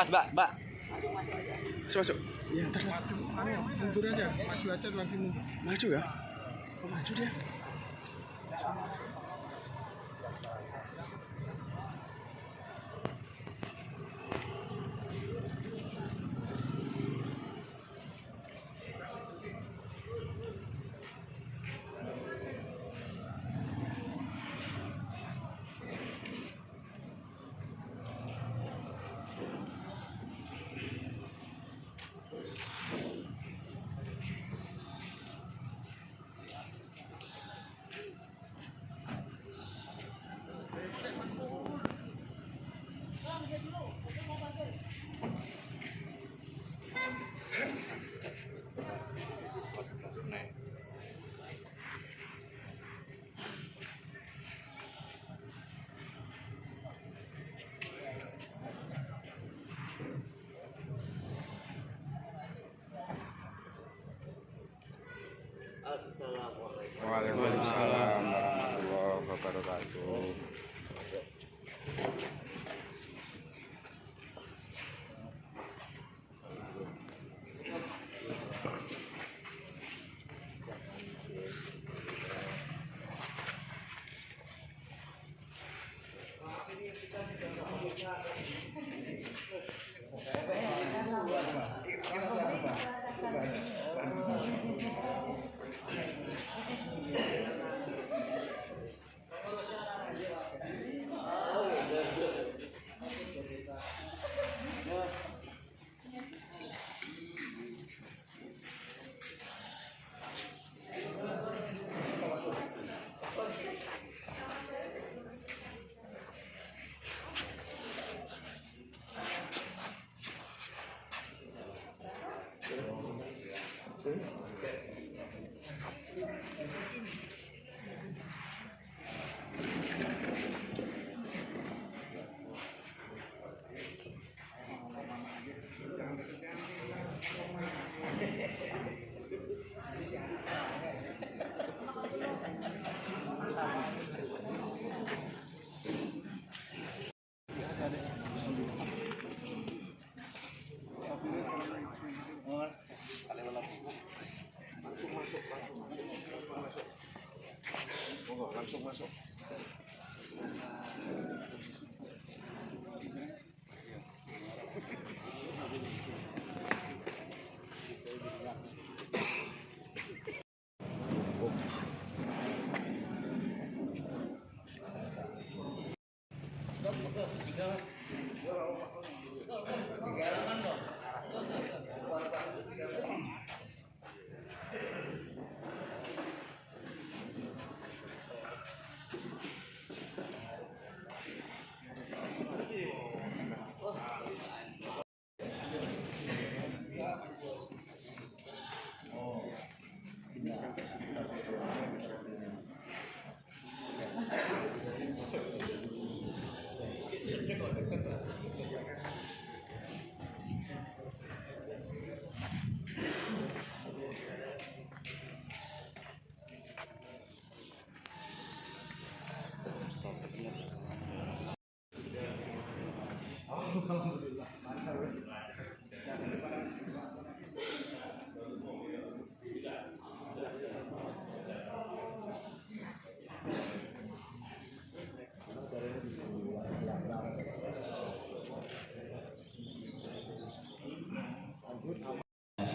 Mbak. Masuk. Iya, ntar. Mundur aja, maju aja lagi mundur. Maju ya? Oh, maju dia. Waalaikumsalam warahmatullahi wabarakatuh. Langsung masuk.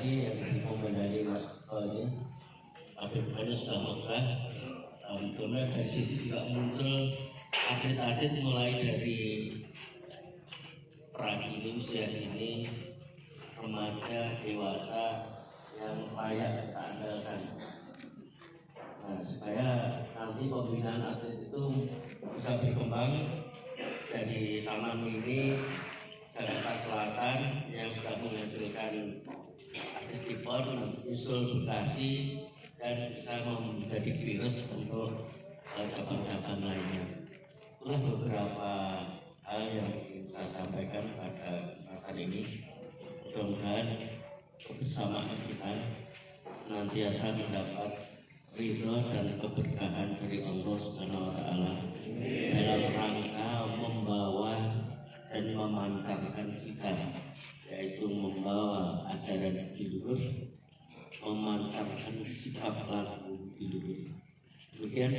Yang dikomentari Mas Ketua ini, Habib sudah megah. Kemudian dari sisi juga muncul atlet-atlet mulai dari pragini, usia dini, remaja, dewasa yang layak kita andalkan. Nah, supaya nanti pembinaan atlet itu bisa berkembang dari Taman Mini Jakarta Selatan yang sudah menghasilkan atlet PON, nanti usul Bekasi dan bisa menjadi virus untuk cabang-cabang lainnya. Itulah beberapa hal yang ingin saya sampaikan pada kesempatan ini. Mudah-mudahan kebersamaan kita senantiasa mendapat ridho dan keberkahan dari Allah Subhanahu wa Ta'ala dalam rangka membawa dan memancarkan kita, yaitu membawa ajaran leluhur, memancarkan sikap laku leluhur. Demikian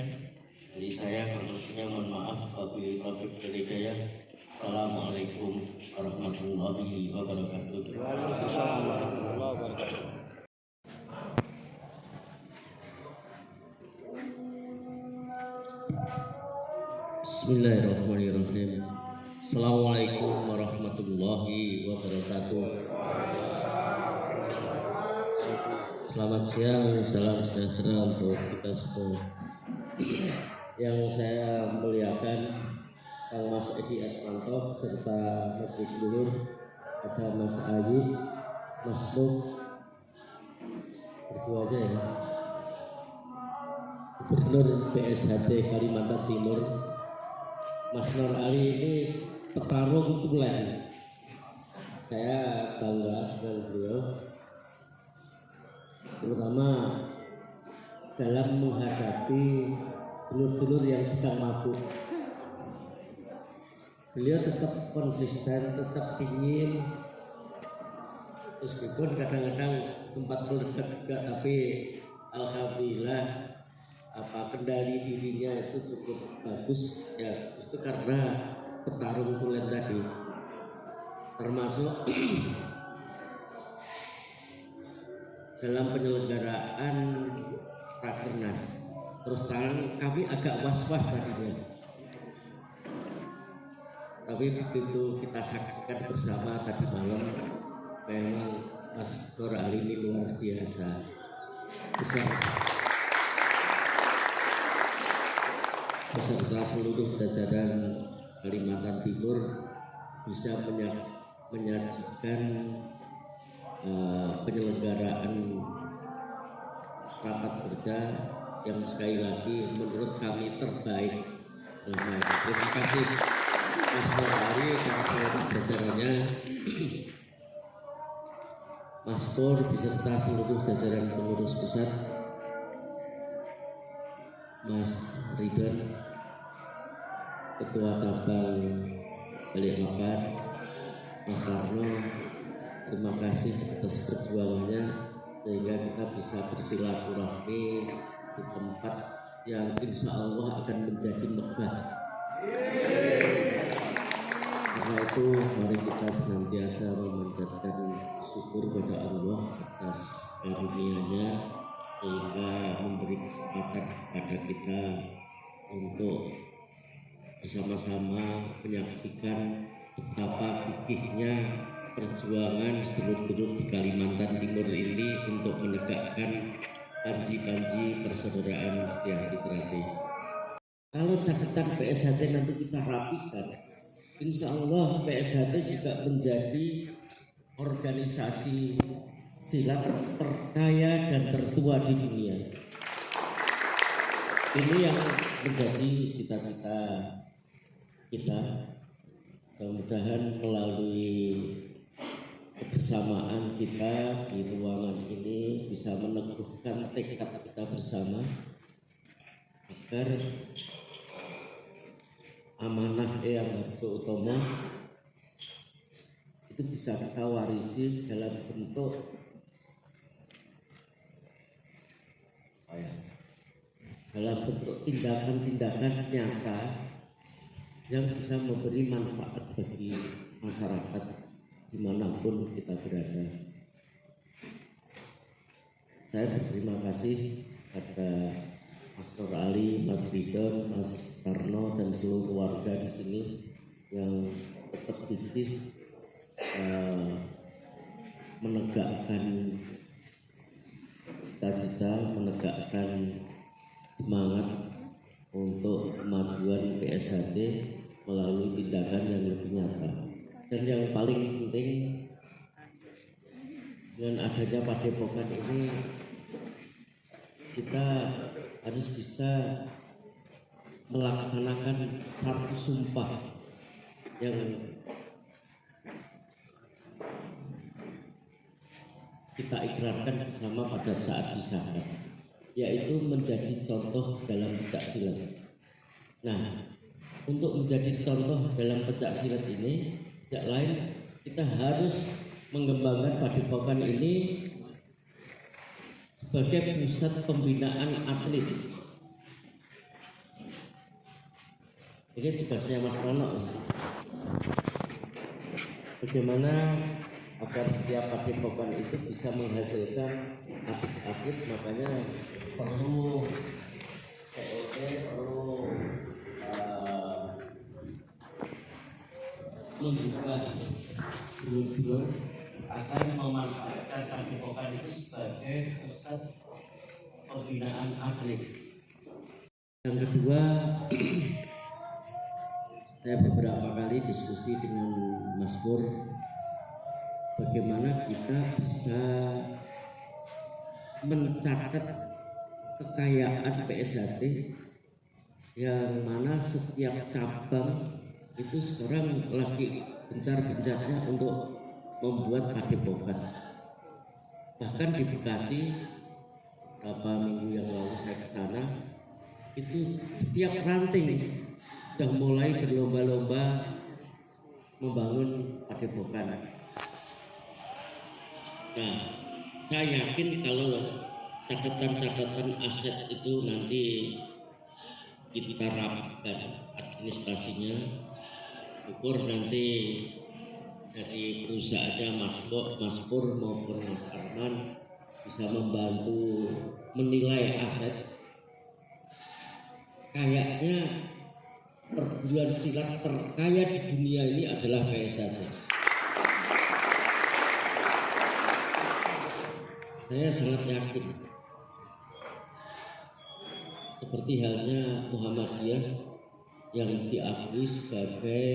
dari saya, maksudnya mohon maaf wabillahi taufiq wal hidayah. Assalamualaikum warahmatullahi wabarakatuh. Waalaikumsalam warahmatullahi wabarakatuh. Bismillahirrahmanirrahim. Assalamualaikum warahmatullahi wabarakatuh. Selamat siang, salam sejahtera untuk kita semua. Yang saya muliakan Kang Mas Edi Asmanto serta Majelis Dulur, ada Mas Ayi, Mas Nuk, berdua aja ya, Gubernur PSHD Kalimantan Timur, Mas Nur Ali. Ini petarung tulen. Saya bangga dengan beliau, terutama dalam menghadapi dulur-dulur yang sedang mabuk. Beliau tetap konsisten, tetap ingin, meskipun kadang-kadang sempat meledak juga, tapi alhamdulillah kendali dirinya itu cukup bagus ya, itu karena petarung tulen tadi, termasuk dalam penyelenggaraan Rakernas. Terus terang kami agak was-was tadinya, tapi begitu kita saksikan bersama tadi malam, memang Mas Nur Ali ini luar biasa beserta seluruh jajaran Kalimantan Timur bisa menyajikan penyelenggaraan rapat kerja yang sekali lagi menurut kami terbaik. Terima kasih Mas Nur Ali dan seluruh jajarannya, Mas Pur beserta seluruh jajaran pengurus pusat, Mas Ridwan, Ketua Cabang Balikpapan, Mas Tarno. Terima kasih atas perjuangannya sehingga kita bisa bersilaturahmi di tempat yang insya Allah akan menjadi megah. Karena itu mari kita senantiasa memanjatkan syukur kepada Allah atas karunia-Nya sehingga memberi kesempatan kepada kita untuk bersama-sama menyaksikan betapa gigihnya perjuangan sedulur-sedulur di Kalimantan Timur ini untuk menegakkan panji-panji persaudaraan Setiahadi Terakhir. Kalau catatan PSHD nanti kita rapikan, insya Allah PSHD juga menjadi organisasi silat terkaya dan tertua di dunia. Ini yang menjadi cita-cita kita. Mudah-mudahan melalui kebersamaan kita di ruangan ini bisa meneguhkan tekad kita bersama agar amanah yang utama itu bisa kita warisi dalam bentuk tindakan-tindakan nyata yang bisa memberi manfaat bagi masyarakat dimanapun kita berada. Saya berterima kasih pada Mas Nur Ali, Mas Ridwan, Mas Tarno dan seluruh warga di sini yang tetap gigih menegakkan cita-cita, menegakkan semangat untuk kemajuan PSHD melalui tindakan yang lebih nyata. Dan yang paling penting, dengan adanya padepokan ini kita harus bisa melaksanakan satu sumpah yang kita ikrarkan bersama pada saat disahkan, yaitu menjadi contoh dalam pencaksilat. Nah, untuk menjadi contoh dalam pencaksilat ini Tidak lain, kita harus mengembangkan Padepokan ini sebagai pusat pembinaan atlet. Ini tugasnya Mas Rono. Bagaimana agar setiap Padepokan itu bisa menghasilkan atlet-atlet, makanya perlu POT, perlu membuka guru-guru akan memanfaatkan Padepokan itu sebagai pusat pembinaan atlet. Yang kedua, saya beberapa kali diskusi dengan Mas Pur, bagaimana kita bisa mencatat kekayaan PSHT yang mana setiap cabang itu sekarang lagi gencar-gencarnya untuk membuat Padepokan. Bahkan di Bekasi beberapa minggu yang lalu saya ke sana, itu setiap ranting sudah mulai berlomba-lomba membangun Padepokan. Nah, saya yakin kalau catatan-catatan aset itu nanti kita rapatkan administrasinya, ukur nanti dari perusahaannya Mas Pur maupun Mas Arman bisa membantu menilai aset. Kayaknya perguruan silat terkaya di dunia ini adalah PSHT. Saya sangat yakin. Seperti halnya Muhammadiyah yang diakui sebagai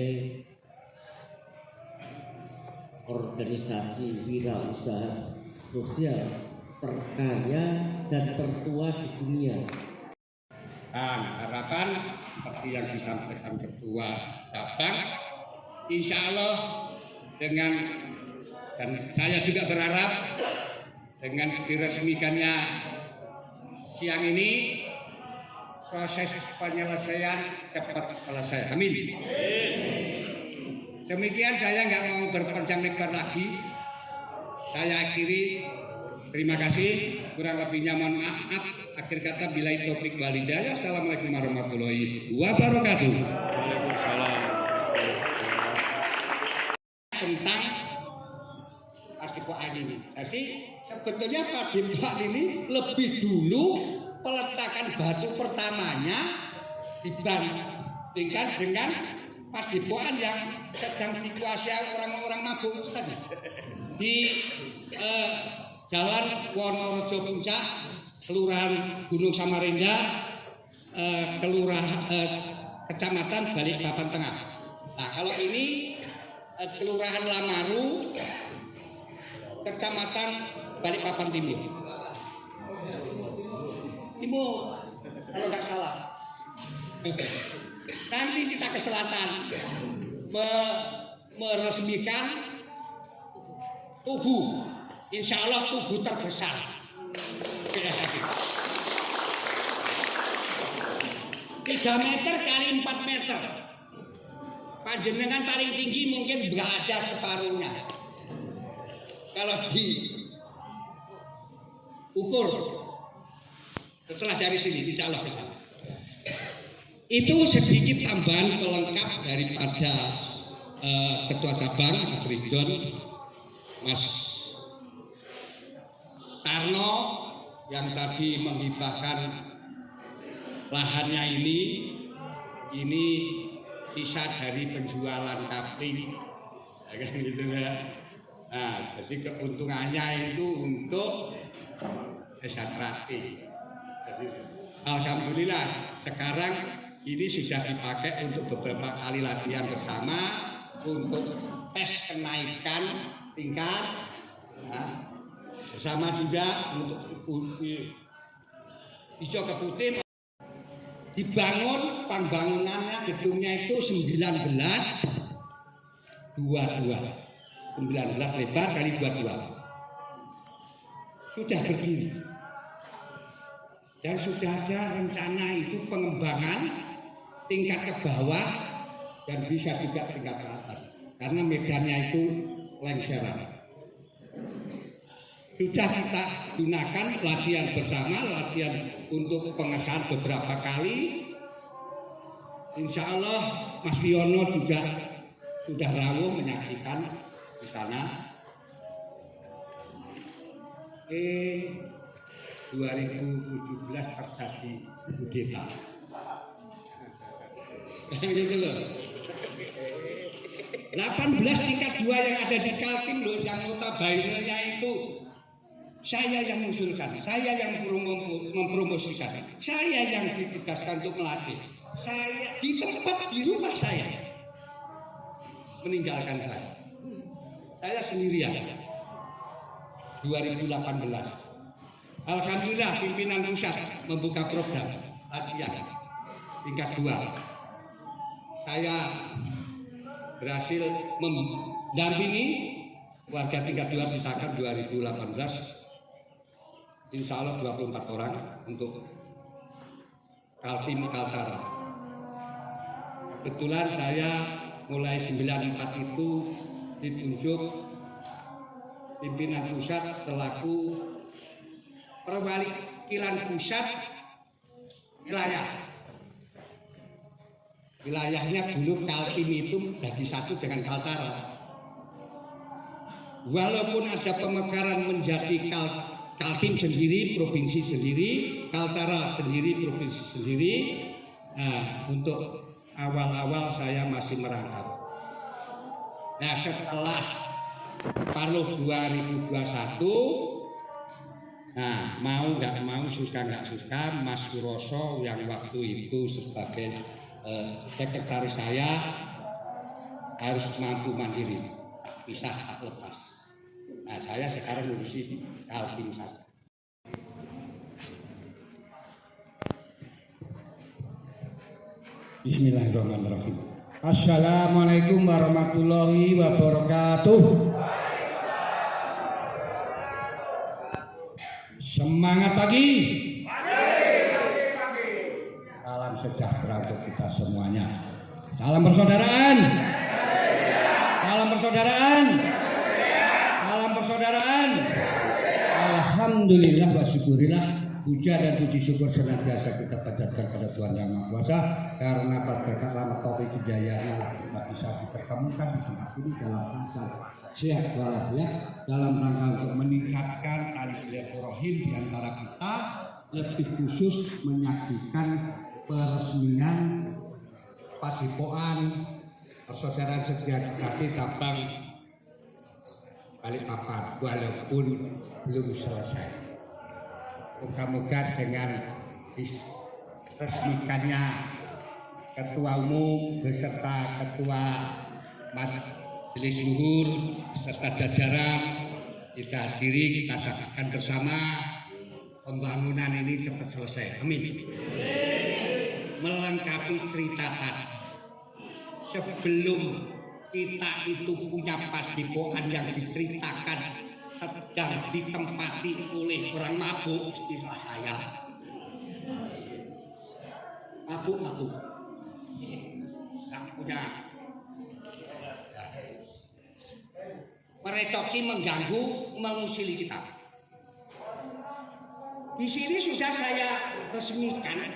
organisasi wirausaha sosial terkaya dan tertua di dunia. Harapan seperti yang disampaikan Ketua Cabang, insya Allah dan saya juga berharap dengan diresmikannya siang ini proses penyelesaian cepat selesai. Amin. Demikian, saya nggak mau berpanjang lebar lagi. Saya akhiri. Terima kasih. Kurang lebihnya mohon maaf. Akhir kata billahi taufik wal hidayah. Assalamualaikum warahmatullahi wabarakatuh. Waalaikumsalam. Tentang Padepokan ini. Jadi sebetulnya Padepokan ini lebih dulu peletakan batu pertamanya dibandingkan dengan Padepokan yang sedang dikuasai orang-orang mabuk tadi di Jalan Wonorejo Puncak, Kelurahan Gunung Samarinda, Kecamatan Balikpapan Tengah. Nah, kalau ini Kelurahan Lamaru, Kecamatan Balikpapan Timur. Kalau nggak salah. Nanti kita ke selatan meresmikan Tugu. Insya Allah Tugu terbesar. 3 meter kali 4 meter. Panjenengan paling tinggi mungkin nggak ada separuhnya. Kalau diukur setelah dari sini, insya Allah bisa. Itu sedikit tambahan pelengkap daripada Ketua Cabang Mas Ridwan, Mas Tarno yang tadi menghibahkan lahannya ini sisa dari penjualan kapling, ya kan gitu ya. Nah, jadi keuntungannya itu untuk desa Trati. Alhamdulillah sekarang ini sudah dipakai untuk beberapa kali latihan bersama untuk tes kenaikan tingkat. Nah, bersama juga untuk Ijo Keputih dibangun pembangunannya gedungnya itu 19 lebar kali 22 sudah berdiri dan sudah ada rencana itu pengembangan tingkat ke bawah dan bisa juga tingkat ke atas. karena medannya itu lengseran. Sudah kita gunakan latihan bersama, latihan untuk pengesahan beberapa kali. Insya Allah Mas Wiono juga sudah rawuh menyaksikan di sana. 2017 terjadi kudeta. Gitu loh. 18 tingkat 2 yang ada di Kaltim loh, yang notabene-nya itu saya yang mengusulkan, saya yang mempromosikan, saya yang ditugaskan untuk melatih. Saya di tempat di rumah saya meninggalkan saya. Saya sendirian. 2018. Alhamdulillah pimpinan pusat membuka program latihan tingkat 2. Saya berhasil mendampingi warga tingkat 2 misalkan 2018. Insya Allah 24 orang untuk Kaltim Kaltara. Kebetulan saya mulai 94 itu ditunjuk pimpinan pusat selaku perwakilan pusat wilayah. Wilayahnya dulu Kaltim itu jadi satu dengan Kaltara. Walaupun ada pemekaran menjadi Kaltim sendiri, provinsi sendiri, Kaltara sendiri, provinsi sendiri. Nah, untuk awal-awal saya masih merangkap. Nah, setelah Paluh 2021, nah mau nggak mau, suka nggak suka, Mas Suroso yang waktu itu sebagai sekretaris saya harus mampu mandiri, bisa tak lepas. Nah, saya sekarang ngurusi Kaltim saja. Bismillahirrahmanirrahim. Assalamualaikum warahmatullahi wabarakatuh. Semangat pagi. Salam sejahtera untuk kita semuanya. Salam persaudaraan. Salam persaudaraan. Salam persaudaraan. Alhamdulillah wa syukurillah. Puja dan puji syukur senantiasa kita panjatkan pada Tuhan Yang Maha Kuasa, karena berkat rahmat taufik hidayahnya kita bisa dipertemukan di tempat ini dalam rangka sehat walafiat, dalam rangka untuk meningkatkan tali silaturahim di antara kita, lebih khusus menyaksikan peresmian Padepokan Persaudaraan Setia Jati cabang Balikpapan, walaupun belum selesai. Moga-moga dengan diresmikannya Ketua Umum beserta Ketua Majelis Luhur beserta jajaran kita hadiri, kita saksikan bersama pembangunan ini cepat selesai. Amin. Melengkapi cerita tadi, sebelum kita itu punya padepokan yang diceritakan sedang ditempati oleh orang mabuk, istilah saya mabuk nggak punya, merecoki, mengganggu, mengusili kita. Di sini sudah saya resmikan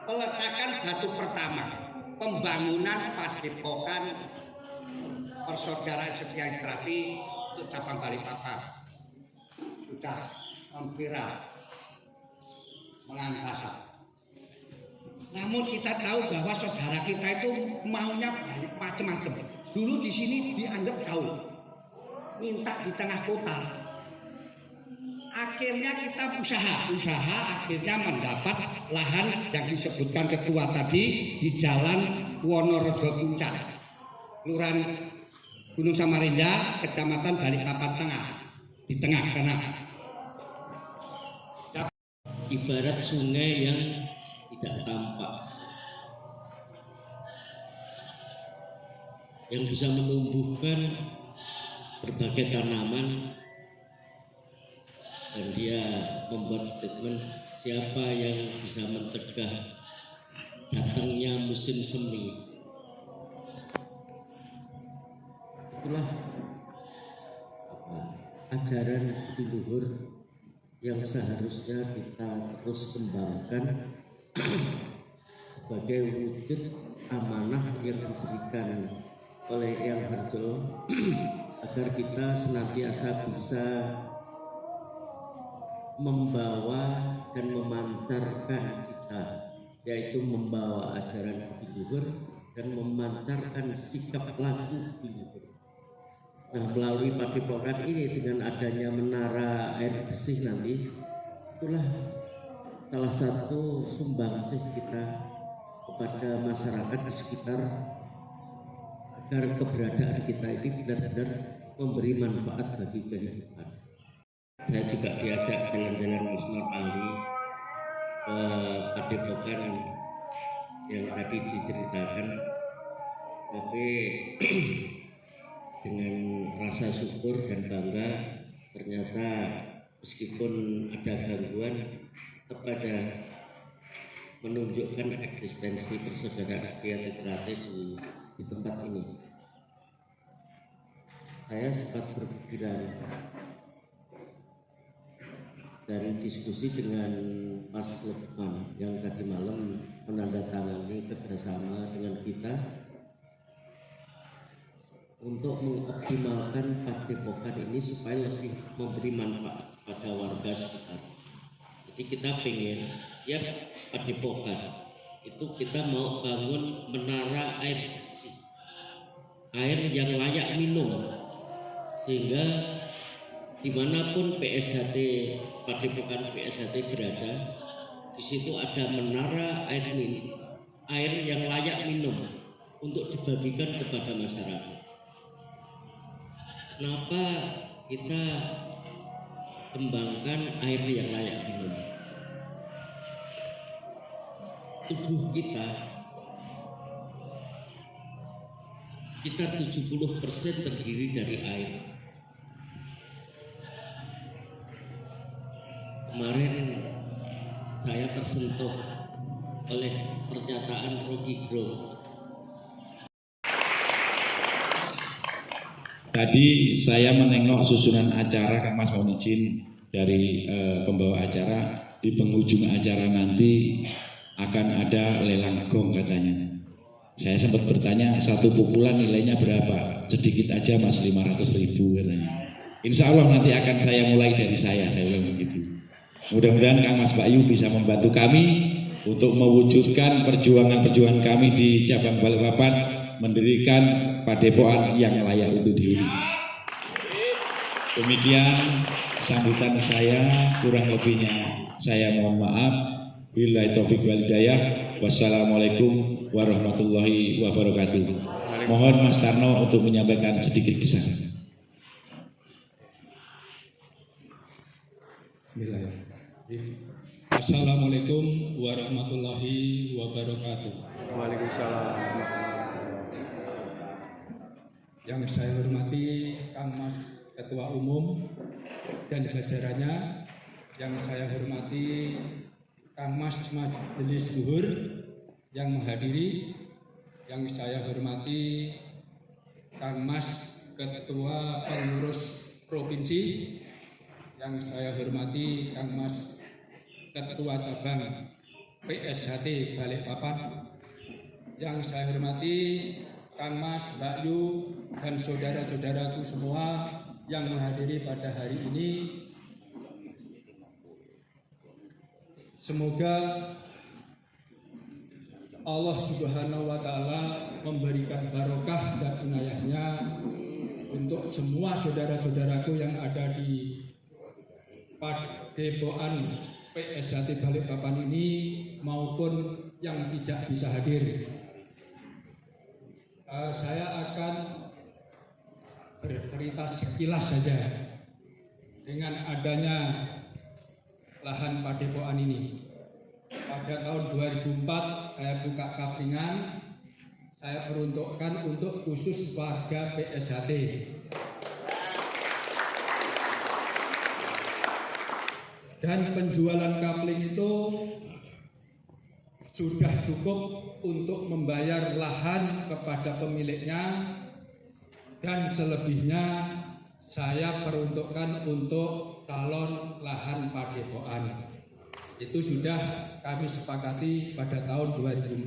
peletakan batu pertama pembangunan Padepokan Persaudaraan Setia Jati untuk cabang Balikpapan. Sudah memviral, mengangkasa. Namun kita tahu bahwa saudara kita itu maunya banyak macam-macam. Dulu di sini dianggap gaul, minta di tengah kota. Akhirnya kita usaha akhirnya mendapat lahan yang disebutkan ketua tadi di Jalan Wonorejo Puncak, Kelurahan Gunung Samarinda, Kecamatan Balikpapan Tengah, di tengah. Ibarat sungai yang tidak tampak, yang bisa menumbuhkan berbagai tanaman, dan dia membuat statement siapa yang bisa mencegah datangnya musim semi. itulah ajaran budi luhur yang seharusnya kita terus kembangkan sebagai wujud amanah yang diberikan oleh Eyang Harjo agar kita senantiasa bisa membawa dan memancarkan cita, yaitu membawa ajaran budi luhur dan memancarkan sikap laku budi luhur. Nah, melalui padepokan ini dengan adanya menara air bersih nanti, itulah salah satu sumbangsih kita kepada masyarakat di sekitar agar keberadaan kita ini benar-benar memberi manfaat bagi kehidupan. Saya juga diajak jalan-jalan Musnad Ali ke padepokan yang tadi diceritakan, tapi dengan rasa syukur dan bangga ternyata meskipun ada gangguan tetap aja menunjukkan eksistensi persaudaraan setia Tritate di tempat ini. Saya sempat berpikiran dan diskusi dengan Mas Lukman yang tadi malam menandatangani kerjasama dengan kita untuk mengoptimalkan padepokan ini supaya lebih memberi manfaat pada warga sekitar. Jadi kita pengen ya padepokan itu kita mau bangun menara air bersih, air yang layak minum, sehingga dimanapun PSHT padepokan PSHT berada, di situ ada menara air yang layak minum untuk dibagikan kepada masyarakat. Kenapa kita kembangkan air yang layak minum? Tubuh kita sekitar 70% terdiri dari air. Kemarin saya tersentuh oleh pernyataan Rocky Gerung. Tadi saya menengok susunan acara, Kang Mas mohon izin dari pembawa acara, di penghujung acara nanti akan ada lelang gong katanya. Saya sempat bertanya satu pukulan nilainya berapa? Sedikit aja Mas, 500.000 katanya. Insya Allah nanti akan saya mulai dari saya bilang begitu. Mudah-mudahan Kang Mas Bayu bisa membantu kami untuk mewujudkan perjuangan-perjuangan kami di cabang Balikpapan, mendirikan padepokan yang layak untuk dihuni. Demikian sambutan saya, kurang lebihnya saya mohon maaf. Billahi taufiq wal hidayah. Wassalamualaikum warahmatullahi wabarakatuh. Mohon Mas Tarno untuk menyampaikan sedikit kesan. Bismillahirrahmanirrahim. Assalamualaikum warahmatullahi wabarakatuh. Waalaikumsalam. Yang saya hormati Kang Mas Ketua Umum dan jajarannya, yang saya hormati Kang Mas Majelis Luhur yang menghadiri, yang saya hormati Kang Mas Ketua Pengurus Provinsi, yang saya hormati Kang Mas Ketua Cabang PSHT Balikpapan, yang saya hormati Kang Mas, Mbak Yu, dan saudara-saudaraku semua yang menghadiri pada hari ini. Semoga Allah Subhanahu wa Ta'ala memberikan barokah dan inayahnya untuk semua saudara-saudaraku yang ada di Padepokan PSHT Balikpapan ini maupun yang tidak bisa hadir. Saya akan bercerita sekilas saja dengan adanya lahan padepokan ini. Pada tahun 2004 saya buka kaplingan, saya peruntukkan untuk khusus warga PSHT. Dan penjualan kapling itu sudah cukup untuk membayar lahan kepada pemiliknya dan selebihnya saya peruntukkan untuk calon lahan padepokan. Itu sudah kami sepakati pada tahun 2004.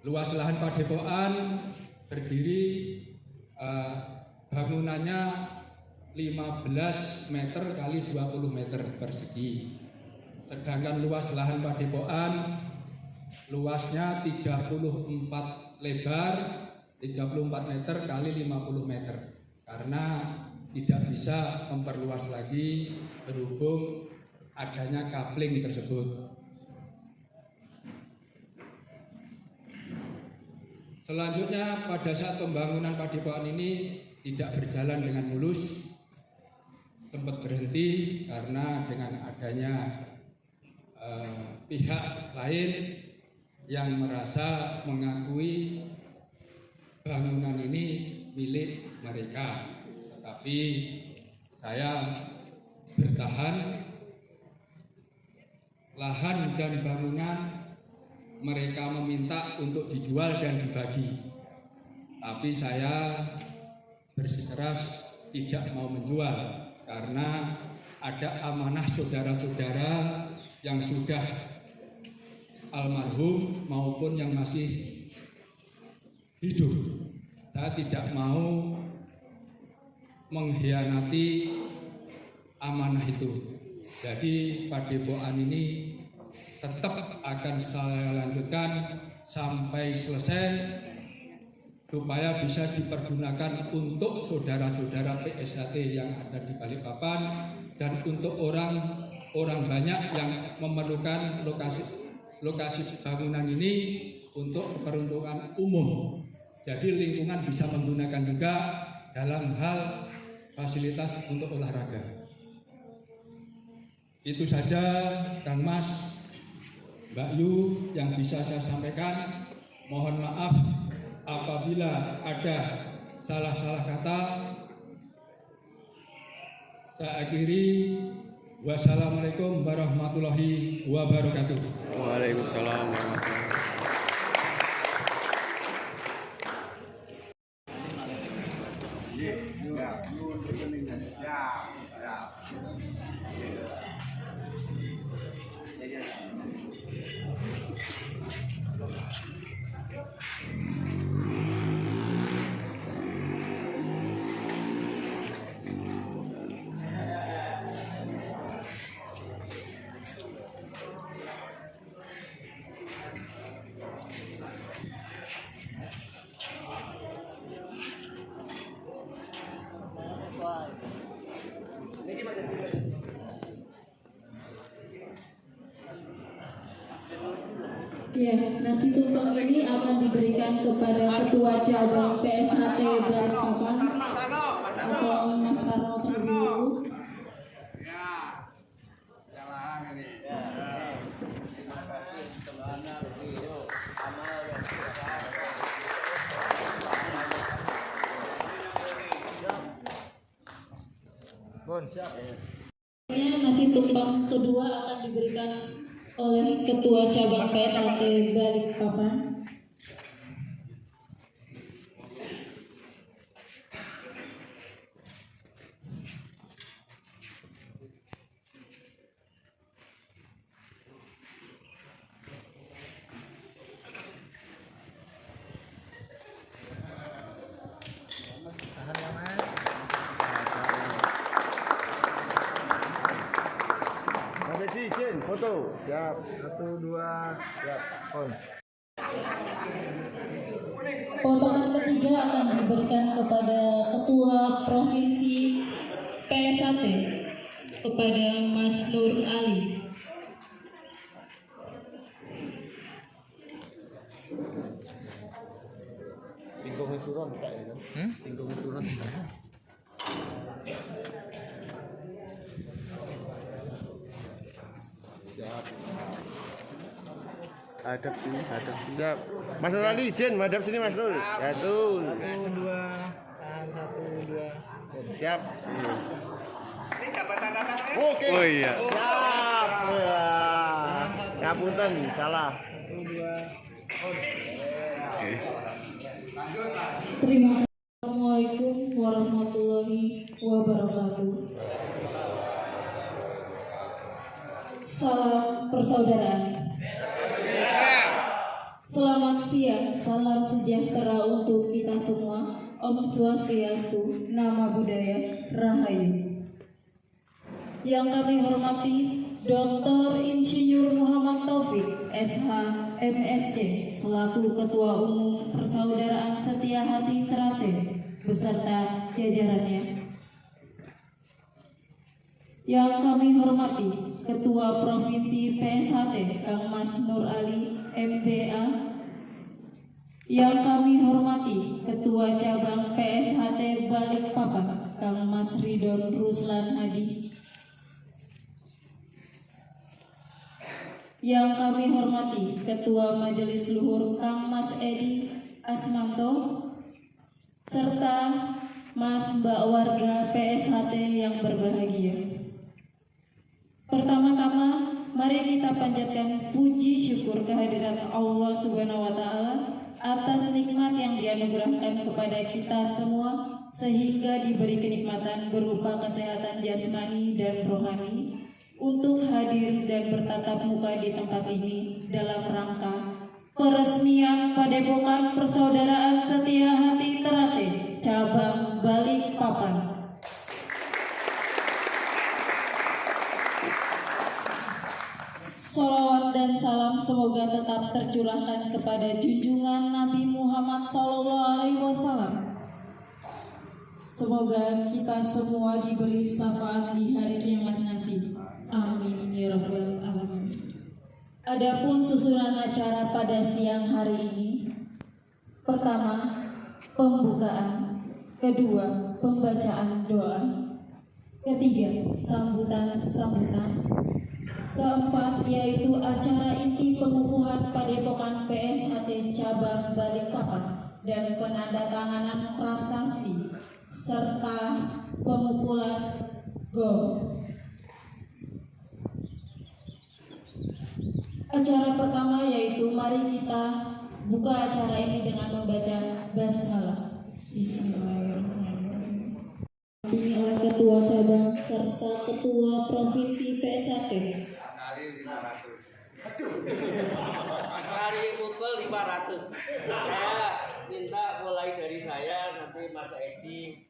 Luas lahan padepokan berdiri bangunannya 15 meter kali 20 meter persegi. Sedangkan luas lahan padepokan luasnya 34 lebar, 34 meter kali 50 meter. Karena tidak bisa memperluas lagi berhubung adanya coupling tersebut. Selanjutnya pada saat pembangunan padepokan ini tidak berjalan dengan mulus, sempat berhenti karena dengan adanya pihak lain yang merasa mengakui bangunan ini milik mereka. Tetapi saya bertahan, lahan dan bangunan mereka meminta untuk dijual dan dibagi. Tapi saya bersikeras tidak mau menjual karena ada amanah saudara-saudara yang sudah almarhum maupun yang masih hidup. Saya tidak mau mengkhianati amanah itu. Jadi padepokan ini tetap akan saya lanjutkan sampai selesai supaya bisa dipergunakan untuk saudara-saudara PSHT yang ada di Balikpapan dan untuk orang banyak yang memerlukan lokasi bangunan ini untuk peruntukan umum. Jadi lingkungan bisa menggunakan juga dalam hal fasilitas untuk olahraga. Itu saja Kang Mas, Mbak Yu yang bisa saya sampaikan. Mohon maaf apabila ada salah-salah kata. Saya akhiri. Wassalamualaikum warahmatullahi wabarakatuh. Waalaikumsalam warahmatullahi wabarakatuh. Ya, nasi tumpeng ini akan diberikan kepada Ketua Cabang PSHT Balikpapan atau Mas Tarno terlebih dahulu. Nasi tumpeng kedua akan diberikan oleh Ketua Cabang PSHT Balikpapan. Izin foto. Siap. 1, 2, siap. On. Potongan ketiga akan diberikan kepada Ketua Provinsi PSHT kepada Mas Nur Ali. Tingkungnya suron tak ya kan? Tingkungnya suron. Siap. Hadap sini, hadap sini. Siap. Mas Nur Ali, izin madhab sini Mas Nur. 1, 2, 1, 2. Siap. Oke. Oh iya. Siap. Ngapunten, salah. 1, 2. Oke. Terima kasih. Assalamualaikum warahmatullahi wabarakatuh. Salam persaudaraan. Selamat siang, salam sejahtera untuk kita semua. Om Swastiastu, Nama Budaya, Rahayu. Yang kami hormati Dr. Insinyur Muhammad Taufik, SH, MSc, selaku Ketua Umum Persaudaraan Setia Hati Ternate, beserta jajarannya. Yang kami hormati Ketua Provinsi PSHT, Kang Mas Nur Ali, MBA. Yang kami hormati Ketua Cabang PSHT Balikpapan, Kang Mas Ridon Ruslan Hadi. Yang kami hormati Ketua Majelis Luhur Kang Mas Edi Asmanto, serta Mas Mbak warga PSHT yang berbahagia. Pertama-tama, mari kita panjatkan puji syukur kehadiran Allah Subhanahu wa Ta'ala atas nikmat yang dianugerahkan kepada kita semua, sehingga diberi kenikmatan berupa kesehatan jasmani dan rohani untuk hadir dan bertatap muka di tempat ini dalam rangka peresmian Padepokan Persaudaraan Setia Hati Ternate, cabang Balikpapan. Salawat dan salam semoga tetap tercurahkan kepada junjungan Nabi Muhammad SAW. Semoga kita semua diberi syafaat di hari kiamat nanti. Amin ya rabbal alamin. Adapun susunan acara pada siang hari ini: pertama, pembukaan; kedua, pembacaan doa; ketiga, sambutan; keempat, yaitu acara inti pengukuhan Padepokan PSHT cabang Balikpapan dan penandatanganan prasasti serta pemukulan gong. Acara pertama yaitu mari kita buka acara ini dengan membaca basmalah. Bismillahirrahmanirrahim. Inilah Ketua Cabang serta Ketua Provinsi PSHT. Hari pukul 500. Saya minta mulai dari saya, nanti Mas Edi,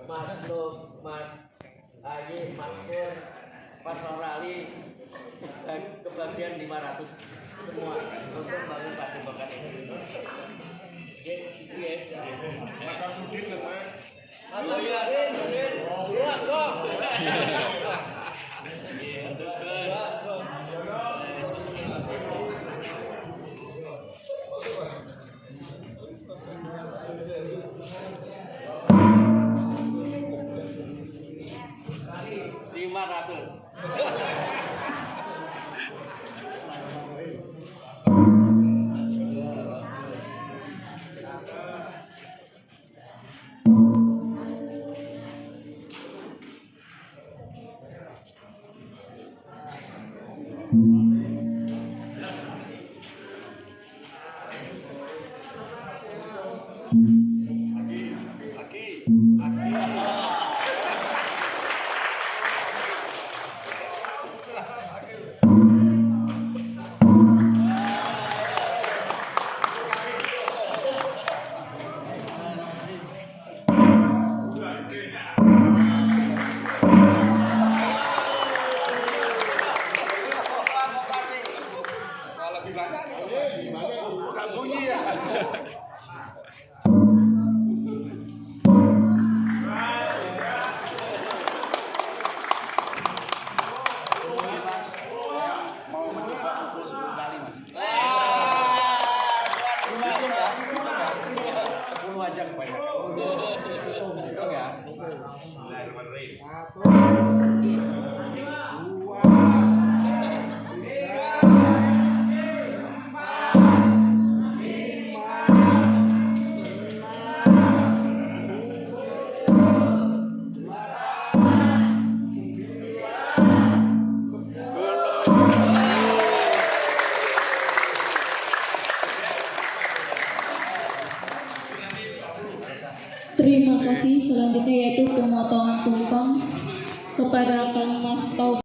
Mas Nur, Mas Ayi, Mas Pur, Mas Norali, dan kebagian 500 semua untuk bangun Padepokan ini. Gitu ya. Mas Alfudin loh Mas. Oh iya, Dua kok. Terima kasih. Selanjutnya yaitu pemotongan tumpang kepada Kang Mas Taufik.